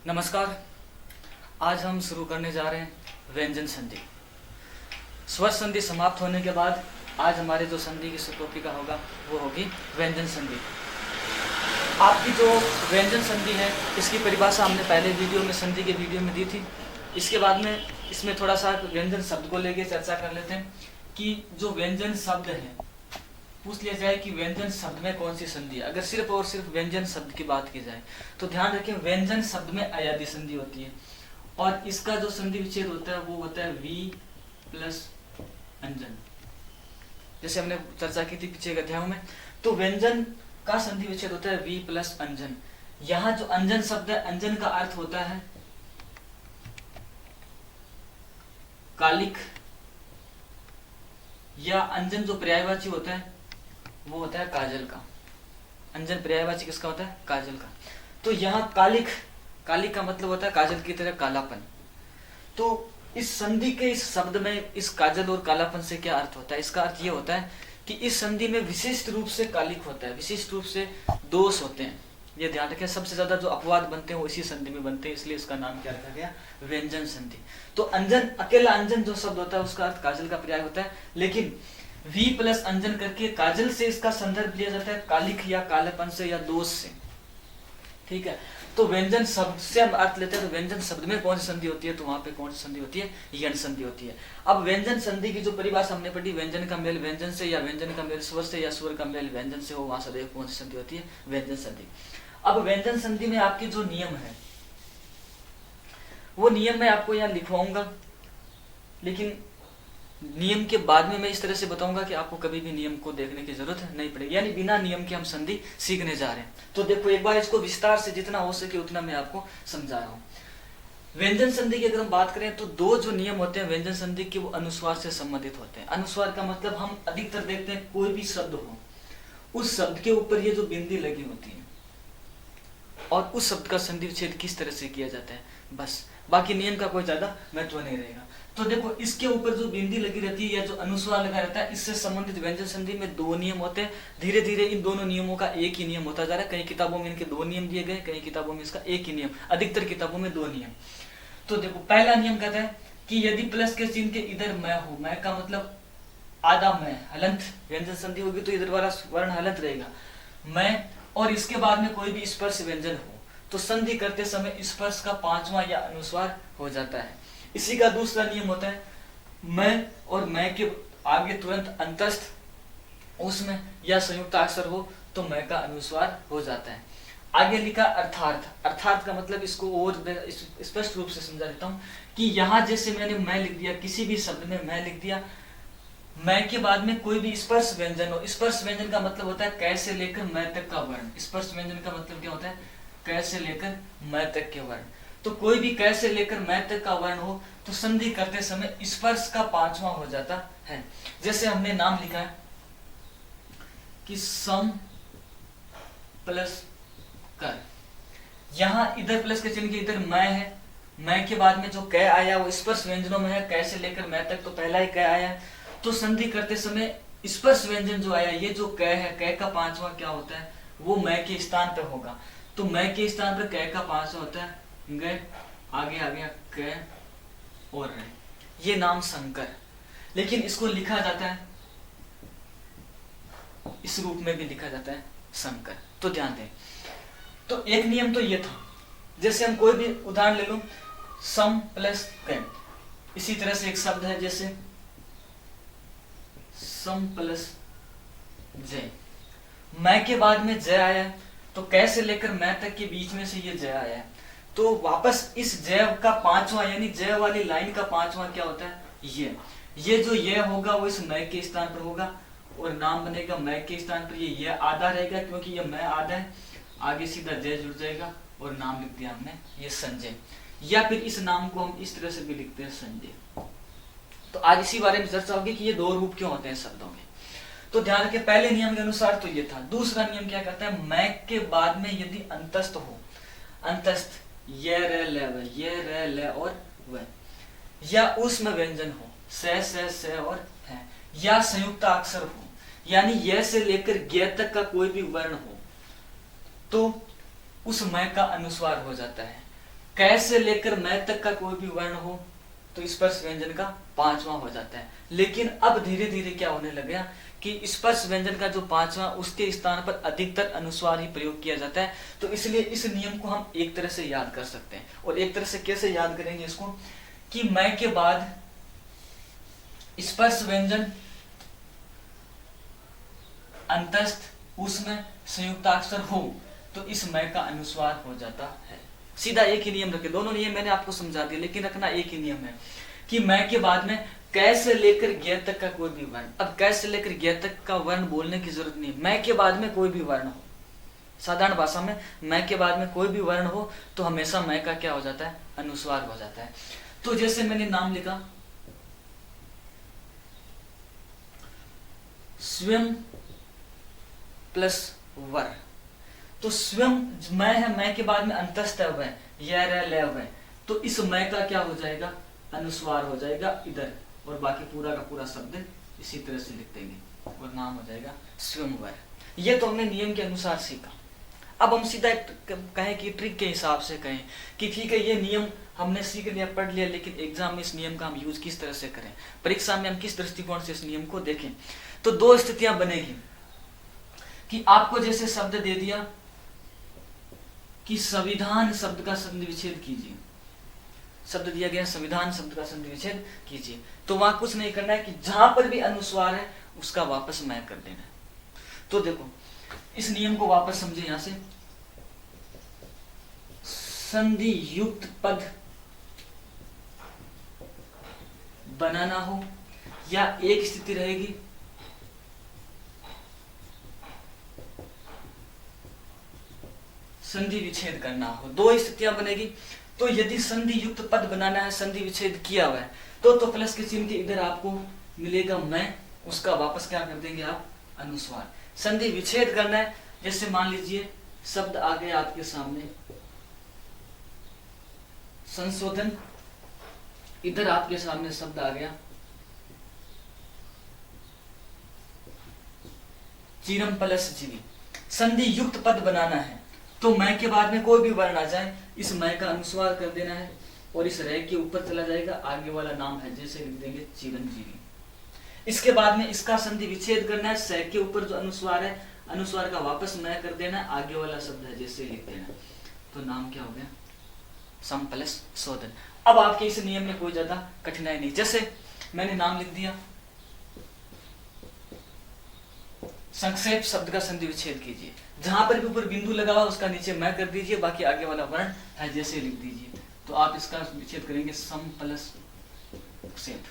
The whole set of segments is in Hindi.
नमस्कार। आज हम शुरू करने जा रहे हैं व्यंजन संधि। स्वर संधि समाप्त होने के बाद आज हमारे जो संधि की टॉपिका होगा वो होगी व्यंजन संधि। आपकी जो व्यंजन संधि है इसकी परिभाषा हमने पहले वीडियो में संधि के वीडियो में दी थी। इसके बाद में इसमें थोड़ा सा व्यंजन शब्द को लेके चर्चा कर लेते हैं कि जो व्यंजन शब्द है पूछ लिया जाए कि व्यंजन शब्द में कौन सी संधि है। अगर सिर्फ और सिर्फ व्यंजन शब्द की बात की जाए तो ध्यान रखें व्यंजन शब्द में अयादि संधि होती है और इसका जो संधि विच्छेद होता है वो होता है वी प्लस अंजन। जैसे हमने चर्चा की थी पिछले अध्यायों में, तो व्यंजन का संधि विच्छेद होता है वी प्लस अंजन। यहाँ जो अंजन शब्द है, अंजन का अर्थ होता है कालिक, या अंजन जो पर्यायवाची होता है वो होता है काजल का। अंजन पर्यायवाची किसका होता है? काजल का। तो यहाँ कालिक, कालिक का मतलब होता है काजल की तरह कालापन। तो इस संधि के इस शब्द में इस काजल और कालापन से क्या अर्थ होता है? इसका अर्थ ये होता है कि इस संधि में विशिष्ट रूप से कालिक होता है, विशिष्ट रूप से दोष होते हैं। ये ध्यान रखें, सबसे ज्यादा जो अपवाद बनते हैं वो इसी संधि में बनते हैं, इसलिए इसका नाम क्या रखा गया? व्यंजन संधि। तो अंजन, अकेला अंजन जो शब्द होता है उसका अर्थ काजल का पर्याय होता है, लेकिन वी प्लस अंजन करके काजल से इसका संदर्भ लिया जाता है कालिक या कालेपन से या दोष से। ठीक है, तो व्यंजन शब्द से हम अर्थ लेते हैं तो व्यंजन शब्द में कौन सी संधि होती है? तो वहां पे कौन सी संधि होती है? यण संधि होती है। अब व्यंजन संधि की जो परिभाषा हमने पढ़ी, व्यंजन का मेल व्यंजन से या व्यंजन का मेल स्वर से या स्वर का मेल व्यंजन से हो, वहां सदैव कौन सी संधि होती है? व्यंजन संधि। अब व्यंजन संधि में आपके जो नियम है वो नियम मैं आपको यहाँ लिखवाऊंगा, लेकिन नियम के बाद में मैं इस तरह से बताऊंगा कि आपको कभी भी नियम को देखने की जरूरत नहीं पड़ेगी, यानी बिना नियम के हम संधि सीखने जा रहे हैं। तो देखो एक बार इसको विस्तार से जितना हो सके उतना मैं आपको समझा रहा हूँ। व्यंजन संधि की अगर हम बात करें तो दो जो नियम होते हैं व्यंजन संधि के वो अनुस्वार से संबंधित होते हैं। अनुस्वार का मतलब हम अधिकतर देखते हैं कोई भी शब्द हो उस शब्द के ऊपर ये जो बिंदी लगी होती है और उस शब्द का संधि विच्छेद किस तरह से किया जाता है, बस। बाकी नियम का कोई ज्यादा महत्व नहीं रहेगा। तो देखो इसके ऊपर जो बिंदी लगी रहती है या जो अनुस्वार लगा रहता है, इससे संबंधित व्यंजन संधि में दो नियम होते हैं। धीरे धीरे इन दोनों नियमों का एक ही नियम होता जा रहा है। कई किताबों में इनके दो नियम दिए गए, कई किताबों में इसका एक ही नियम, अधिकतर किताबों में दो नियम। तो देखो पहला नियम कहता है कि यदि प्लस के चिन्ह के इधर मैं हो, मैं का मतलब आधा मैं, हलंत व्यंजन संधि होगी तो इधर वाला वर्ण हलंत रहेगा, मैं, और इसके बाद में कोई भी स्पर्श व्यंजन हो तो संधि करते समय स्पर्श का पांचवा या अनुस्वार हो जाता है। इसी का दूसरा नियम होता है मैं और मैं के आगे तुरंत अंतस्थ उसमें या संयुक्त अक्षर हो तो मैं का अनुस्वार हो जाता है। आगे लिखा अर्थार्थ। अर्थार्थ का मतलब इसको और स्पष्ट रूप से समझा देता हूं कि यहाँ जैसे मैंने मैं लिख दिया, किसी भी शब्द में मैं लिख दिया, मैं के बाद में कोई भी स्पर्श व्यंजन हो। स्पर्श व्यंजन का मतलब होता है कै से लेकर मैं तक का वर्ण। स्पर्श व्यंजन का मतलब क्या होता है? कै से लेकर मैं तक के वर्ण। तो कोई भी कै से लेकर मैं तक का वर्ण हो तो संधि करते समय स्पर्श का पांचवा हो जाता है। जैसे हमने नाम लिखा है कि सम प्लस कर, यहां इधर प्लस के चिन्ह के इधर मैं है, मैं के बाद में जो कै आया वो स्पर्श व्यंजनों में है, कै से लेकर मैं तक, तो पहला ही कै आया। तो संधि करते समय स्पर्श व्यंजन जो आया, ये जो कै है, कै का पांचवा क्या होता है? वो मैं के स्थान पर होगा। तो मैं के स्थान पर कै का पांचवा होता है गए, आगे आ गया कै और रे, ये नाम शंकर। लेकिन इसको लिखा जाता है इस रूप में भी लिखा जाता है शंकर। तो ध्यान दें। तो एक नियम तो ये था, जैसे हम कोई भी उदाहरण ले लो, सम प्लस कै। इसी तरह से एक शब्द है जैसे सम प्लस जय, मैं के बाद में जय आया तो कै से लेकर मैं तक के बीच में से ये जय आया है, तो वापस इस जय का पांचवा यानी जय वाली लाइन का पांचवा क्या होता है? ये जो ये होगा वो इस मैं के स्थान पर होगा और नाम बनेगा मैं के स्थान पर ये आधा रहेगा क्योंकि ये मैं आधा है, आगे सीधा जय जुड़ जाएगा और नाम लिख दिया हमने ये संजय। या फिर इस नाम को हम इस तरह से भी लिखते हैं संजय। तो आज इसी बारे में चर्चा होगी कि ये दो रूप क्यों होते हैं शब्दों के। तो ध्यान रखिए पहले नियम के अनुसार तो ये था। दूसरा नियम क्या कहता है? मैं के बाद में यदि अंतस्थ हो, अंतस्थ ये रे ले और व, या उसमें व्यंजन हो से और है, या संयुक्त अक्षर हो यानी ये से लेकर गे तक का कोई भी वर्ण हो तो उस मैं का अनुस्वार हो जाता है। कै से लेकर मैं तक का कोई भी वर्ण हो तो स्पर्श व्यंजन का पांचवां हो जाता है। लेकिन अब धीरे धीरे क्या होने लग गया कि स्पर्श व्यंजन का जो पांचवां, उसके स्थान पर अधिकतर अनुस्वार ही प्रयोग किया जाता है। तो इसलिए इस नियम को हम एक तरह से याद कर सकते हैं। और एक तरह से कैसे याद करेंगे इसको, कि मैं के बाद स्पर्श व्यंजन अंतस्थ उसमें संयुक्ताक्षर हो तो इस मैं का अनुस्वार हो जाता है। सीधा एक ही नियम रखे, दोनों नियम मैंने आपको समझा दिया, लेकिन रखना एक ही नियम है कि मैं के बाद में कै से लेकर ज्ञ तक का कोई भी वर्ण। अब कै से लेकर ज्ञ तक का वर्ण बोलने की जरूरत नहीं, मैं के बाद में कोई भी वर्ण हो, साधारण भाषा में मैं के बाद में कोई भी वर्ण हो तो हमेशा मैं का क्या हो जाता है, अनुस्वार हो जाता है। तो जैसे मैंने नाम लिखा स्वयं प्लस वर, तो स्वयं मैं है, मैं के बाद में अंतस्थ है, यह, तो इस मैं का क्या हो जाएगा, अनुस्वार हो जाएगा इधर, और बाकी पूरा का पूरा शब्द इसी तरह से लिख देंगे और नाम हो जाएगा स्वयंवर। ये तो हमने नियम के अनुसार सीखा। अब हम सीधा कहें कि ट्रिक के हिसाब से कहें कि ठीक है ये नियम हमने सीख लिया, पढ़ लिया, लेकिन एग्जाम में इस नियम का हम यूज किस तरह से करें, परीक्षा में हम किस दृष्टिकोण से इस नियम को देखें। तो दो स्थितियां बनेगी कि आपको जैसे शब्द दे दिया कि संविधान शब्द का संधि विच्छेद कीजिए, शब्द दिया गया संविधान शब्द का संधि विच्छेद कीजिए, तो वहां कुछ नहीं करना है कि जहां पर भी अनुस्वार है उसका वापस मैं कर देना है। तो देखो इस नियम को वापस समझे, यहां से संधि युक्त पद बनाना हो या एक स्थिति रहेगी संधि विच्छेद करना हो, दो स्थितियां बनेगी। तो यदि संधि युक्त पद बनाना है, संधि विच्छेद किया हुआ है, तो प्लस के चिन्ह के इधर आपको मिलेगा मैं, उसका वापस क्या कर देंगे आप, अनुस्वार। संधि विच्छेद करना है, जैसे मान लीजिए शब्द आ गया आपके सामने संशोधन, इधर आपके सामने शब्द आ गया चीरम प्लस जीवी। संधि युक्त पद बनाना है तो मैं के बाद में कोई भी वर्ण आ जाए इस मैं का अनुस्वार कर देना है और इस रह के ऊपर चला जाएगा, आगे वाला नाम है जैसे लिख देंगे चिरंजीवी। इसके बाद में इसका संधि विच्छेद करना है, सह के ऊपर जो अनुस्वार है अनुस्वार का वापस मैं कर देना है, आगे वाला शब्द है जैसे लिख देना, तो नाम क्या हो गया, सम प्लस शोधन। अब आपके इस नियम में कोई ज्यादा कठिनाई नहीं। जैसे मैंने नाम लिख दिया संक्षेप शब्द का संधि विच्छेद कीजिए, जहां पर भी ऊपर बिंदु लगा हुआ उसका नीचे मैं कर दीजिए, बाकी आगे वाला वर्ण है जैसे लिख दीजिए, तो आप इसका विच्छेद करेंगे सम प्लस सेप।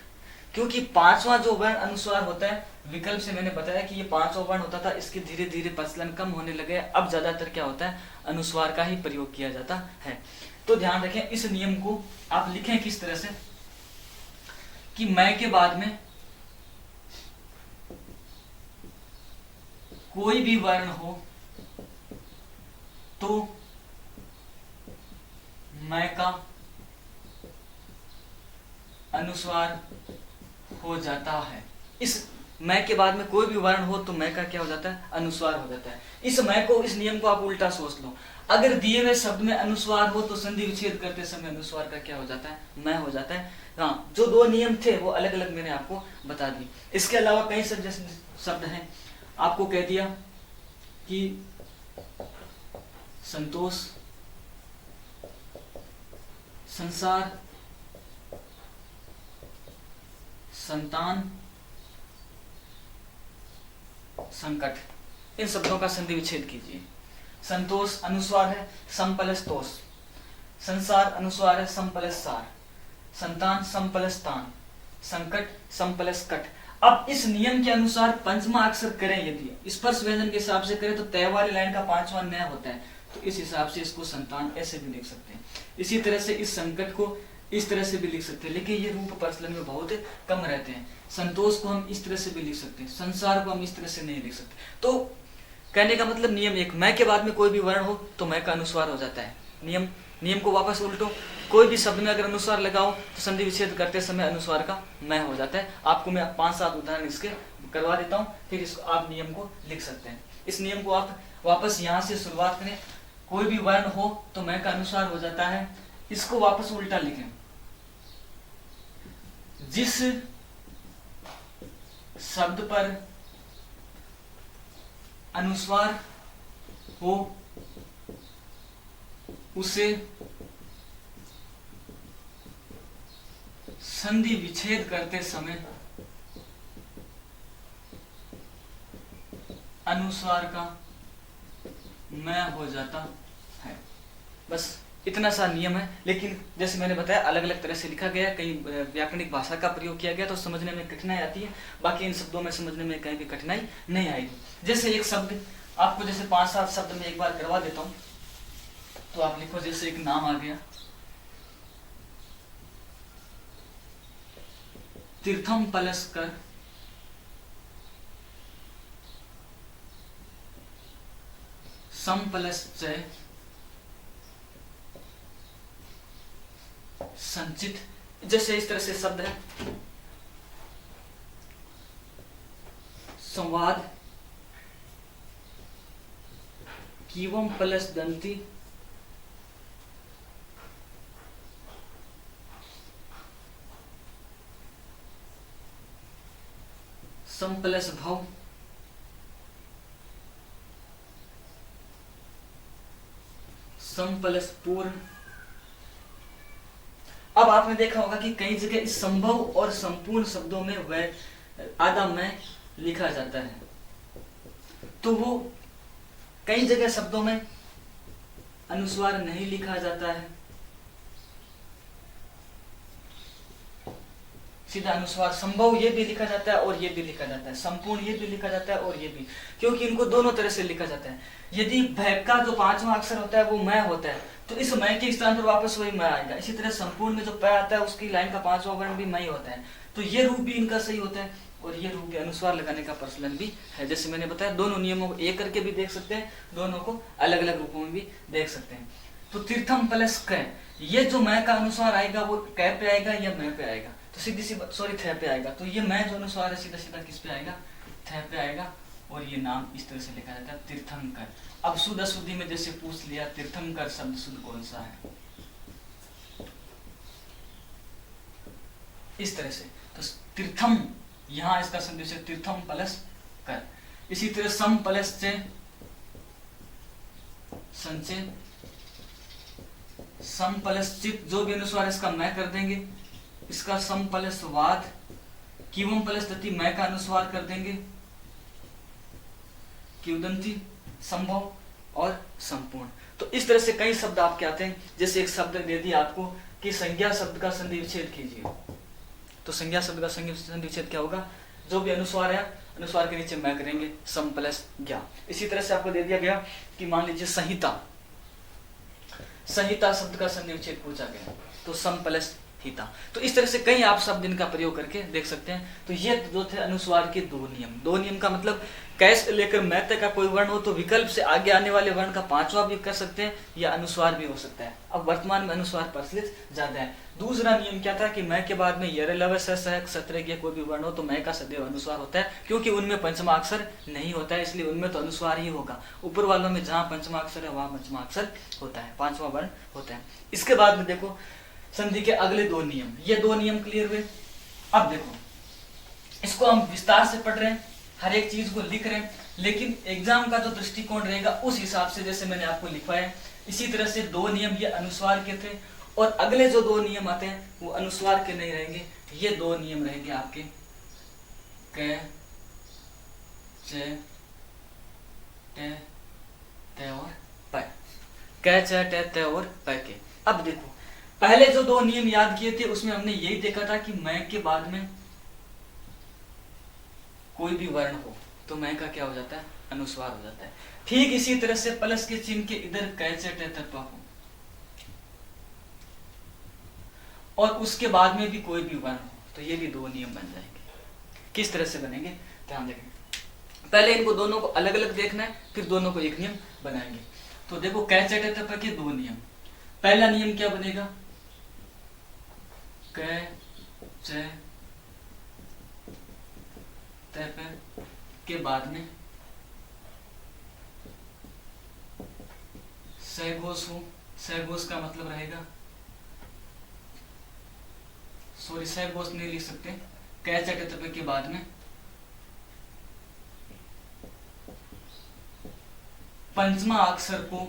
क्योंकि पांचवा जो वर्ण अनुस्वार होता है, विकल्प से मैंने बताया कि ये पांचवा वर्ण होता था, इसके धीरे धीरे प्रचलन कम होने लगे, अब ज्यादातर क्या होता है, अनुस्वार का ही प्रयोग किया जाता है। तो ध्यान रखें, इस नियम को आप लिखें किस तरह से कि मैं के बाद में कोई भी वर्ण हो तो मैं का अनुस्वार हो जाता है। इस मैं के बाद में कोई भी वर्ण हो तो मैं का क्या हो जाता है, अनुस्वार हो जाता है। इस मैं को, इस नियम को आप उल्टा सोच लो, अगर दिए हुए शब्द में अनुस्वार हो तो संधि विच्छेद करते समय अनुस्वार का क्या हो जाता है, मैं हो जाता है। हाँ, जो दो नियम थे वो अलग अलग मैंने आपको बता दिए। इसके अलावा कई शब्द हैं, आपको कह दिया कि संतोष, संसार, संतान, संकट, इन शब्दों का संधि विच्छेद कीजिए। संतोष अनुस्वार है, सम प्लस तोष। संसार अनुस्वार है, सम प्लस सार। संतान सम प्लस तान। संकट सम प्लस कट। अब इस नियम के अनुसार पंचमा अक्षर करें, यदि स्पर्श व्यंजन के हिसाब से करें तो तय वाली लाइन का पांचवा न होता है, तो इस हिसाब से इसको संतान ऐसे भी लिख सकते हैं। इसी तरह से इस संकट को इस तरह से भी लिख सकते हैं, लेकिन ये रूप प्रचलन में बहुत कम रहते हैं। संतोष को हम इस तरह से भी लिख सकते हैं, संसार को हम इस तरह से नहीं लिख सकते। तो कहने का मतलब नियम एक, मैं के बाद में कोई भी वर्ण हो तो मैं का अनुस्वार हो जाता है। नियम को वापस उल्टो, कोई भी शब्द में अगर अनुस्वार लगाओ तो संधि विच्छेद करते समय अनुस्वार का मैं हो जाता है। आपको मैं 5-7 उदाहरण इसके करवा देता हूँ, फिर इसको आप नियम को लिख सकते हैं। इस नियम को आप वापस यहाँ से शुरुआत करें, कोई भी वर्ण हो तो मैं का अनुस्वार हो जाता है। इसको वापस उल्टा लिखें, जिस शब्द पर अनुस्वार हो उसे संधि विच्छेद करते समय अनुस्वार का मैं हो जाता है। बस इतना सा नियम है, लेकिन जैसे मैंने बताया अलग अलग तरह से लिखा गया, कई व्याकरणिक भाषा का प्रयोग किया गया तो समझने में कठिनाई आती है, बाकी इन शब्दों में समझने में कहीं भी कठिनाई नहीं आएगी। जैसे एक शब्द आपको जैसे 5-7 शब्द में एक बार करवा देता हूं, तो आप लिखो, जैसे एक नाम आ गया तीर्थम पलस्कर, समपलश्चय संचित, जैसे इस तरह से शब्द है। संवाद कीवम प्लस दंती सम प्लस भव सम प्लस पूर्ण। अब आपने देखा होगा कि कई जगह इस संभव और संपूर्ण शब्दों में वह आधा मैं लिखा जाता है, तो वो कई जगह शब्दों में अनुस्वार नहीं लिखा जाता है, सीधा अनुस्वार। संभव ये भी लिखा जाता है और ये भी लिखा जाता है, संपूर्ण ये भी लिखा जाता है और ये भी, क्योंकि इनको दोनों तरह से लिखा जाता है। यदि भय का जो 5वां अक्षर होता है वो मैं होता है, तो इस मैं के स्थान पर वापस वही मैं आएगा। इसी तरह संपूर्ण में जो प आता है उसकी लाइन का 5वां वर्ण भी मैं ही होता है, तो ये रूप भी इनका सही होता है और ये रूप भी अनुस्वार लगाने का प्रचलन भी है। जैसे मैंने बताया, दोनों नियमों को एक करके भी देख सकते हैं, दोनों को अलग अलग रूपों में भी देख सकते हैं। तो तीर्थम प्लस क, ये जो मैं का अनुस्वार आएगा वो क पे आएगा या मैं पे आएगा, तो सीधी सी सॉरी थ पे आएगा, तो ये मैं जो अनुस्वार है सीधा सीधा किस पे आएगा, थ पे आएगा। और ये नाम इस तरह से लिखा जाता है तीर्थंकर। अब शुद्ध अशुद्धि में जैसे पूछ लिया तीर्थंकर शब्द शुद्ध कौन सा है, इस तरह से, तो तीर्थम यहाँ इसका संदेश है तीर्थम प्लस कर। इसी तरह सम प्लस से संचय, सम प्लस चित, जो भी अनुस्वार इसका मैं कर देंगे, इसका सम प्लस वाद, कीवम प्लस दति मैं का अनुस्वार कर देंगे, किउदंती, संभव और संपूर्ण। तो इस तरह से कई शब्द आपके आते हैं। जैसे एक शब्द दे दिया आपको कि संज्ञा शब्द का संधि विच्छेद कीजिए, तो संज्ञा शब्द का संधि विच्छेद क्या होगा, जो भी अनुस्वार है अनुस्वार के नीचे मैं करेंगे सम प्लस ज्ञा। इसी तरह से आपको दे दिया गया कि मान लीजिए संहिता, संहिता शब्द का संधि विच्छेद पूछा गया, तो सम प्लस हिता। तो इस तरह से कई आप शब्द इनका प्रयोग करके देख सकते हैं। तो ये जो थे अनुस्वार के दो नियम। दो नियम का मतलब कैसे लेकर मैं तक का कोई वर्ण हो तो विकल्प से आगे आने वाले वर्ण का 5वां भी कर सकते हैं या अनुस्वार भी हो सकता है। अब वर्तमान में अनुस्वार प्रचलित ज्यादा है। दूसरा नियम क्या था कि मैं के बाद में यर लव सत्र कोई भी वर्ण हो तो मैं का सदैव अनुस्वार होता है, क्योंकि उनमें पंचमा अक्षर नहीं होता है, इसलिए उनमें तो अनुस्वार ही होगा। ऊपर वालों में जहां पंचमा अक्षर है वहां पंचमा अक्षर होता है, 5वां वर्ण होता है। इसके बाद में देखो संधि के अगले दो नियम, ये दो नियम क्लियर हुए। अब देखो इसको हम विस्तार से पढ़ रहे हैं, हर एक चीज को लिख रहे हैं, लेकिन एग्जाम का जो दृष्टिकोण रहेगा उस हिसाब से जैसे मैंने आपको लिखवाया। इसी तरह से दो नियम ये अनुस्वार के थे और अगले जो दो नियम आते हैं वो अनुस्वार के नहीं रहेंगे। ये दो नियम रहेंगे आपके क च ट और प, क च ट और प के। अब देखो पहले जो दो नियम याद किए थे उसमें हमने यही देखा था कि मैं के बाद में कोई भी वर्ण हो तो मैं का क्या हो जाता है, अनुस्वार हो जाता है। ठीक इसी तरह से प्लस के चिन्ह के इधर क च ट त प हो और उसके बाद में भी कोई भी वर्ण हो तो ये भी दो नियम बन जाएंगे। किस तरह से बनेंगे ध्यान देंगे। पहले इनको दोनों को अलग अलग देखना है, फिर दोनों को एक नियम बनाएंगे। तो देखो क च ट त प के दो नियम। पहला नियम क्या बनेगा, क च त प के बाद में सघोष हो। सघोष का मतलब रहेगा सॉरी सह गोस्त नहीं लिख सकते, कै चटतप के बाद में पंचमा अक्षर को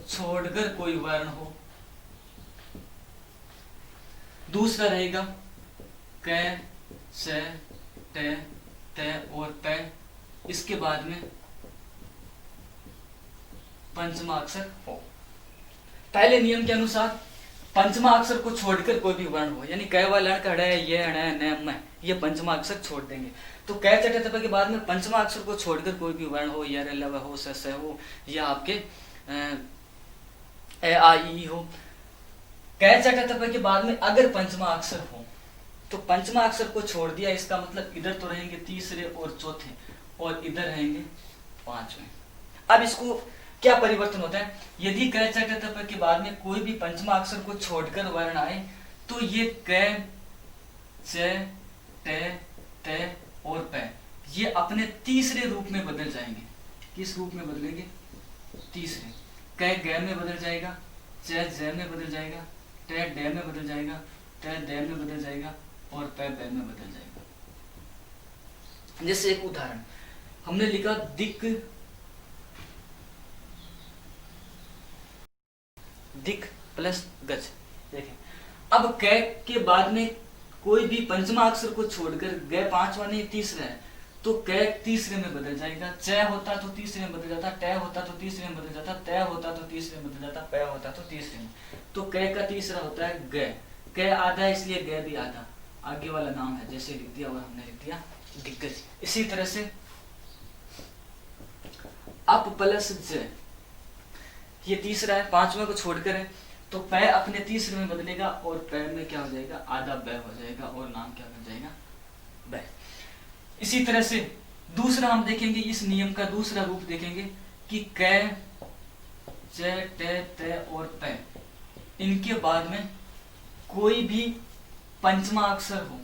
छोड़कर कोई वर्ण हो। दूसरा रहेगा कै से टे ते और पै, इसके बाद में पंचमा अक्षर हो। पहले नियम के अनुसार पंचमा अक्षर को छोड़कर कोई भी वर्ण हो, यानी कै व लण कड़ ये ण न म, ये पंचमा अक्षर छोड़ देंगे। तो कै चटे तप के बाद में पंचमा अक्षर को छोड़कर कोई भी वर्ण हो, य ल हो स हो, या आपके ए आ ई हो। कै चटे तप के बाद में अगर पंचमा अक्षर हो तो पंचमा अक्षर को छोड़ दिया, इसका मतलब इधर तो रहेंगे तीसरे और चौथे और इधर रहेंगे पांचवें। अब इसको क्या परिवर्तन होता है, यदि कै चटे तप के बाद में कोई भी पंचमा अक्षर को छोड़कर वर्ण आए तो ये कै च टे ते और पै ये अपने तीसरे रूप में बदल जाएंगे। किस रूप में बदलेंगे, तीसरे। कै ग में बदल जाएगा, च ज में बदल जाएगा, टे डे में बदल जाएगा, टे दे में बदल जाएगा और पै बे में बदल जाएगा। जैसे एक उदाहरण हमने लिखा दिक, दिक प्लस गज। देखें अब कै के बाद में कोई भी पंचमा अक्षर को छोड़कर ग पांचवा नहीं तीसरा है, तो कै तीसरे में बदल जाएगा। च होता तो तीसरे में बदल जाता, टे होता तो तीसरे में बदल जाता, ते होता तो तीसरे में बदल जाता, पै होता तो तीसरे में। तो कै का तीसरा होता है ग, कै आधा है इसलिए ग भी आधा, आगे वाला नाम है जैसे लिख दिया और हमने लिख दिया दिग्गज। इसी तरह से अप प्लस ज, ये तीसरा है, पांचवें को छोड़कर है, तो पै अपने तीसरे में बदलेगा और पै में क्या हो जाएगा, आधा बै हो जाएगा और नाम क्या बन जाएगा, बै। इसी तरह से दूसरा हम देखेंगे, इस नियम का दूसरा रूप देखेंगे कि कै च टे ते और पै इनके बाद में कोई भी पंचमा अक्षर हो,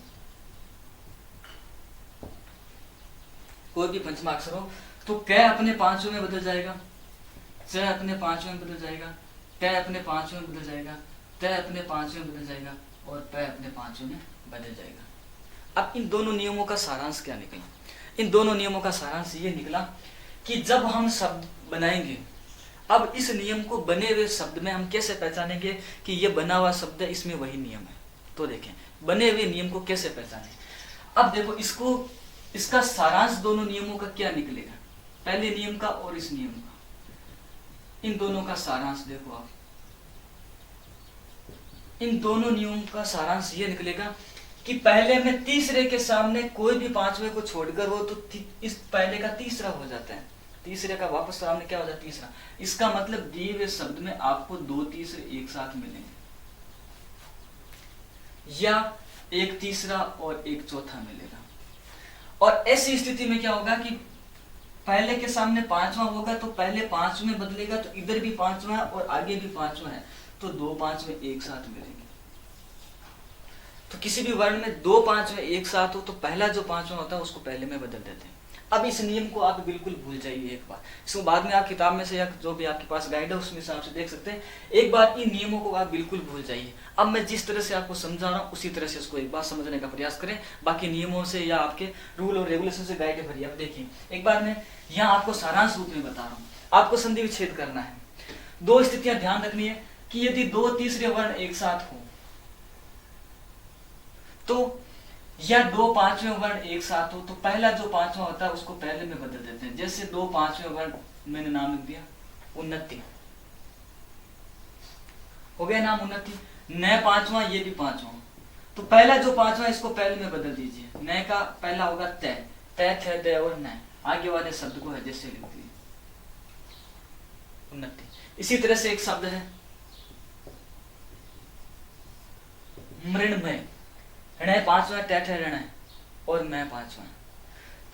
कोई भी पंचमा अक्षर हो तो कै अपने पांचवें में बदल जाएगा, च अपने पांचवें में बदल जाएगा, टे अपने पांचवें में बदल जाएगा, ते अपने पांचवें में बदल जाएगा और पै अपने पांचवें में बदल जाएगा। अब इन दोनों नियमों का सारांश क्या निकला, इन दोनों नियमों का सारांश ये निकला कि जब हम शब्द बनाएंगे, अब इस नियम को बने हुए शब्द में हम कैसे पहचानेंगे कि ये बना हुआ शब्द है, इसमें वही नियम है। तो देखें बने हुए नियम को कैसे पहचाने। अब देखो इसको, इसका सारांश दोनों नियमों का क्या निकलेगा, पहले नियम का और इस नियम का, इन दोनों का सारांश देखो आप। इन दोनों नियमों का सारांश ये निकलेगा कि पहले में तीसरे के सामने कोई भी पांचवे को छोड़कर हो तो इस पहले का तीसरा हो जाता है, तीसरे का वापस सामने क्या हो जाता है, तीसरा। इसका मतलब दिए हुए शब्द में आपको दो तीसरे एक साथ मिलेंगे, या एक तीसरा और एक चौथा मिलेगा। और ऐसी स्थिति में क्या होगा कि पहले के सामने पांचवा होगा तो पहले पांचवें बदलेगा, तो इधर भी पांचवा है और आगे भी पांचवा है, तो दो पांचवें एक साथ मिलेंगे। तो किसी भी वर्ण में दो पांचवें एक साथ हो तो पहला जो पांचवा होता है उसको पहले में बदल देते हैं। अब इस नियम को आप बिल्कुल भूल जाइए एक बार, इसको बाद में आप किताब में से या जो भी आपके पास गाइड है उसमें हिसाब से देख सकते हैं। एक बार इन नियमों को आप बिल्कुल भूल जाइए। अब मैं जिस तरह से आपको समझा रहा हूँ उसी तरह से इसको एक बार समझने का प्रयास करें, बाकी नियमों से या आपके रूल और रेगुलेशन से गाइड भरिए। अब देखिए एक बार मैं यहाँ आपको सारांश रूप में बता रहा हूँ, आपको संधि विच्छेद करना है। दो स्थितियां ध्यान रखनी है कि यदि दो तीसरे वर्ण एक साथ हो तो, या दो पांचवें वर्ण एक साथ हो तो पहला जो पांचवा होता है उसको पहले में बदल देते हैं। जैसे दो पांचवें वर्ण मैंने नाम लिख दिया उन्नति, हो गया नाम उन्नति। न पांचवा, ये भी पांचवा, तो पहला जो पांचवा इसको पहले में बदल दीजिए। न का पहला होगा तय, तय थे दे और न, आगे वाले शब्द को है जैसे लिख दिए उन्नति। इसी तरह से एक शब्द है मृणमय, ऋण पांचवा, टैठ ऋण और मैं पांचवा,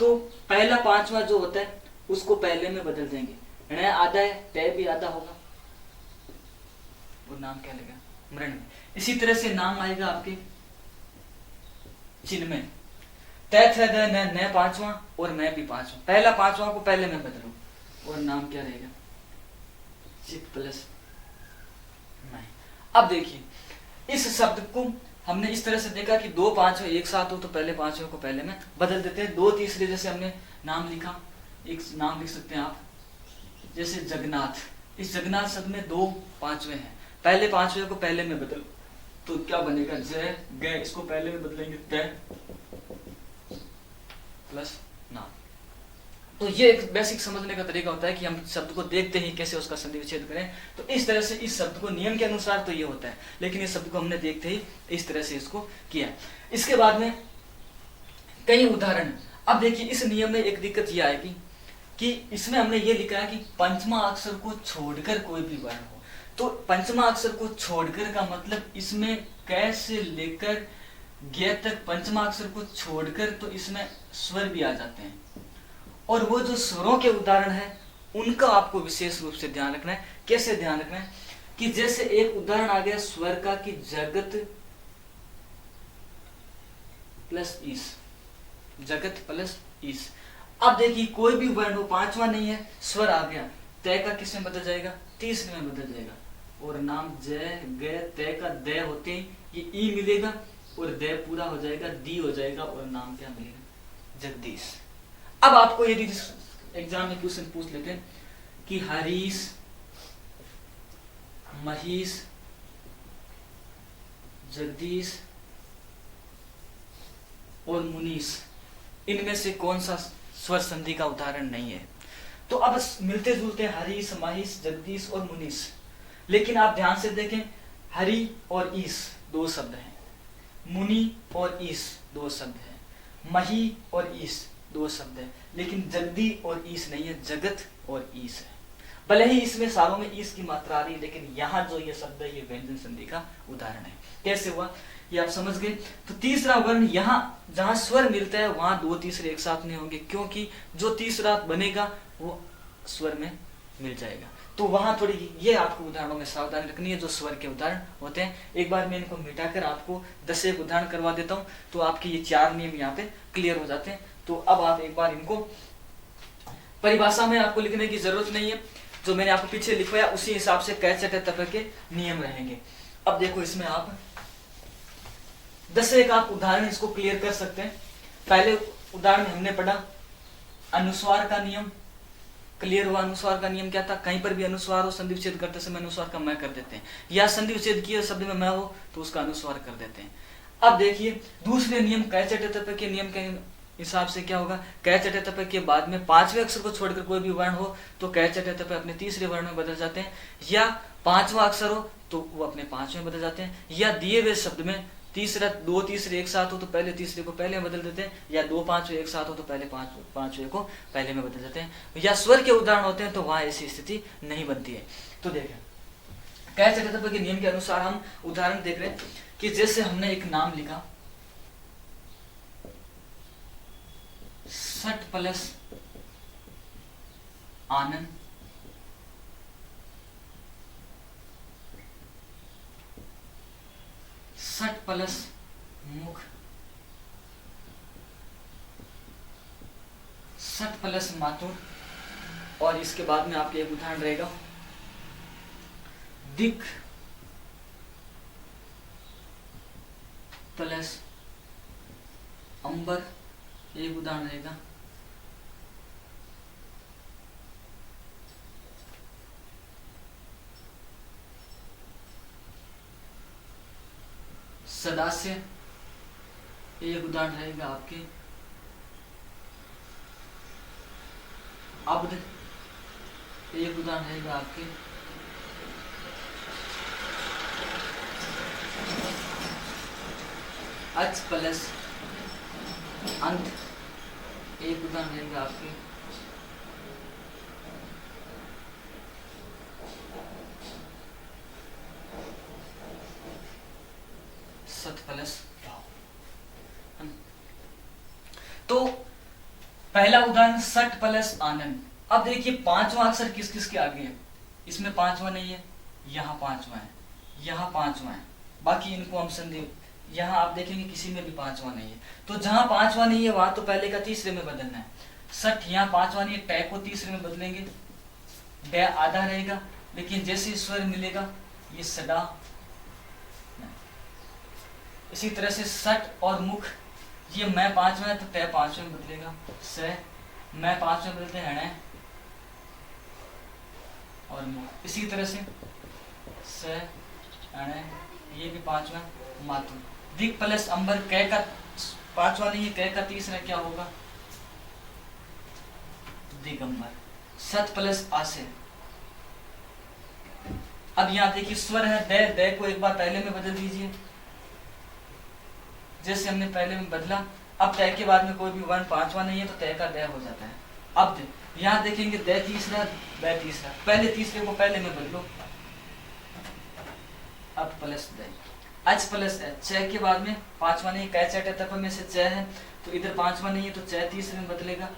तो पहला पांचवा जो होता है उसको पहले में बदल देंगे। ऋण आधा है, तय भी आधा होगा, वो नाम क्या लगेगा मृणमय। इसी तरह से नाम आएगा आपके चिन्मय, तैथ न पांचवा और मैं भी पांचवा, पहला पांचवा को पहले में बदलो और नाम क्या रहेगा चित प्लस मैं। अब देखिए इस शब्द को हमने इस तरह से देखा कि दो पांचवे एक साथ हो तो पहले पांचवे को पहले में बदल देते हैं। दो तीसरे जैसे हमने नाम लिखा, एक नाम लिख सकते हैं आप जैसे जगन्नाथ, इस जगन्नाथ शब्द में दो पांचवे हैं, पहले पांचवे को पहले में बदल तो क्या बनेगा जय गय, इसको पहले में बदलेंगे तय प्लस नाम। तो ये एक बेसिक समझने का तरीका होता है कि हम शब्द को देखते ही कैसे उसका संधि विच्छेद करें। तो इस तरह से इस शब्द को नियम के अनुसार तो ये होता है, लेकिन इस शब्द को हमने देखते ही इस तरह से इसको किया। इसके बाद में कई उदाहरण। अब देखिए इस नियम में एक दिक्कत ये आएगी कि इसमें हमने ये लिखा है कि पंचमा अक्षर को छोड़कर कोई भी वर्ण हो। तो पंचमा अक्षर को छोड़कर का मतलब इसमें क से लेकर ग तक पंचमा अक्षर को छोड़कर तो इसमें स्वर भी आ जाते हैं, और वो जो स्वरों के उदाहरण है उनका आपको विशेष रूप से ध्यान रखना है। कैसे ध्यान रखना है कि जैसे एक उदाहरण आ गया स्वर का कि जगत प्लस ईस, जगत प्लस ईस। अब देखिए कोई भी वर्ण हो, पांचवा नहीं है, स्वर आ गया, तय का किसमें बदल जाएगा, तीसरे में बदल जाएगा, और नाम जय गय तय का दय होते ही ये ई मिलेगा और दय पूरा हो जाएगा, दी हो जाएगा, और नाम क्या मिलेगा, जगदीश। अब आपको यदि एग्जाम में क्वेश्चन पूछ लेते हैं कि हरीश, महीश, जगदीश और मुनीश, इनमें से कौन सा स्वर संधि का उदाहरण नहीं है, तो अब मिलते जुलते हैं हरीश, महीश, जगदीश और मुनीश। लेकिन आप ध्यान से देखें, हरि और ईश दो शब्द हैं, मुनि और ईश दो शब्द हैं, मही और ईश दो शब्द है, लेकिन जगदी और ईश नहीं है, जगत और ईश है। भले ही इसमें सारों में ईश की मात्रा आ रही है, लेकिन यहाँ जो ये शब्द है ये व्यंजन संधि का उदाहरण है। कैसे हुआ ये आप समझ गए। तो तीसरा वर्ण यहाँ जहाँ स्वर मिलता है वहां दो तीसरे एक साथ नहीं होंगे, क्योंकि जो तीसरा बनेगा वो स्वर में मिल जाएगा। तो वहां थोड़ी ये आपको उदाहरणों में सावधानी रखनी है जो स्वर के उदाहरण होते हैं। एक बार मैं इनको मिटाकर आपको 10 एक उदाहरण करवा देता हूँ, तो आपके ये 4 नियम यहाँ पे क्लियर हो जाते हैं। तो अब आप एक बार इनको परिभाषा में आपको लिखने की जरूरत नहीं है, जो मैंने आपको पीछे लिखवाया उसी हिसाब से कै चटे तपे के नियम रहेंगे। अब देखो इसमें आप 10 एक आप उदाहरण इसको क्लियर कर सकते हैं। पहले उदाहरण हमने पढ़ा अनुस्वार का नियम, क्लियर हुआ। अनुस्वार का नियम क्या था, कहीं पर भी अनुस्वार हो संधि विच्छेद करते समय अनुस्वार का मैं कर देते हैं, या संधि विच्छेद किए शब्द में मैं हो तो उसका अनुस्वार कर देते हैं। अब देखिए दूसरे नियम कै चटे तपे के नियम के हिसाब से क्या होगा, कै चटे तपे के बाद में 5वें अक्षर को छोड़कर कोई भी वर्ण हो तो कै चटे तपे अपने तीसरे वर्ण में बदल जाते हैं, या 5वां अक्षर हो तो वो अपने 5वें बदल जाते हैं, या दिए हुए शब्द में तीसरा दो तीसरे एक साथ हो तो पहले तीसरे को पहले में बदल देते हैं, या दो पांचवे एक साथ हो तो पहले पांचवे को पहले में बदल देते हैं, या स्वर के उदाहरण होते हैं तो वहां ऐसी स्थिति नहीं बनती है। तो देखें कै चटे तपे के नियम के अनुसार हम उदाहरण देख रहे हैं कि जैसे हमने एक नाम लिखा सट प्लस आनंद, सट प्लस मुख, सट प्लस मातुर, और इसके बाद में आपके एक उदाहरण रहेगा दिक प्लस अंबर, एक उदाहरण रहेगा सदास्य, एक उदाहरण रहेगा आपके अब्द, एक उदाहरण रहेगा आपके अच प्लस अंत, एक उदाहरण रहेगा आपके सत प्लस भाव। तो पहला उदाहरण सट प्लस आनंद। अब देखिए 5वां अक्षर किस किस के आगे है, इसमें 5वां नहीं है, यहाँ 5वां है, यहाँ 5वां है, बाकी इनको हम संधि, यहाँ आप देखेंगे किसी में भी 5वां नहीं है। तो जहां 5वां नहीं है वहां तो पहले का तीसरे में बदलना है। सट यहाँ 5वां नहीं है, टै को तीसरे में बदलेंगे, डै आधा रहेगा, लेकिन जैसे स्वर मिलेगा ये सडा इसी तरह से सट और मुख, ये मैं 5 में है तो तय 5 में बदलेगा, स मैं 5 में बदलते हैं और मुख। इसी तरह से स अणे, ये भी 5 में मातु। दिक प्लस अंबर, कै का 5वां नहीं है, कै का तीसरा क्या होगा, दिगंबर। सत प्लस आसे। अब यहाँ देखिए स्वर है दे, दे को एक बार पहले में बदल दीजिए, जैसे हमने पहले में बदला। अब तय के बाद में कोई भी वर्ण 5वां नहीं है तो तय का दय हो जाता है। अब यहाँ देखेंगे दय तीसरा, दय तीसरा, पहले तीसरे को पहले में बदलो, अब प्लस दय, अच प्लस एच, च के बाद में 5वां नहीं, कै चट तप में से च है तो इधर 5वां नहीं है तो च तीसरे में बदलेगा,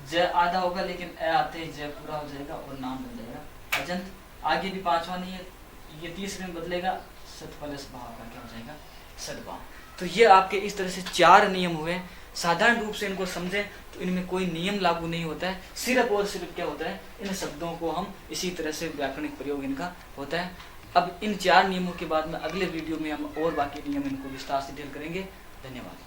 ज आधा होगा लेकिन ए आते ही ज पूरा हो जाएगा और नाम बन जाएगा अजंत। आगे भी 5वां नहीं है, ये तीसरे में बदलेगा, सत प्लस भाव का क्या हो जाएगा, सदभाव। तो ये आपके इस तरह से 4 नियम हुए। साधारण रूप से इनको समझें तो इनमें कोई नियम लागू नहीं होता है, सिर्फ और सिर्फ क्या होता है, इन शब्दों को हम इसी तरह से व्याकरणिक प्रयोग इनका होता है। अब इन 4 नियमों के बाद में अगले वीडियो में हम और बाकी नियम इनको विस्तार से डील करेंगे। धन्यवाद।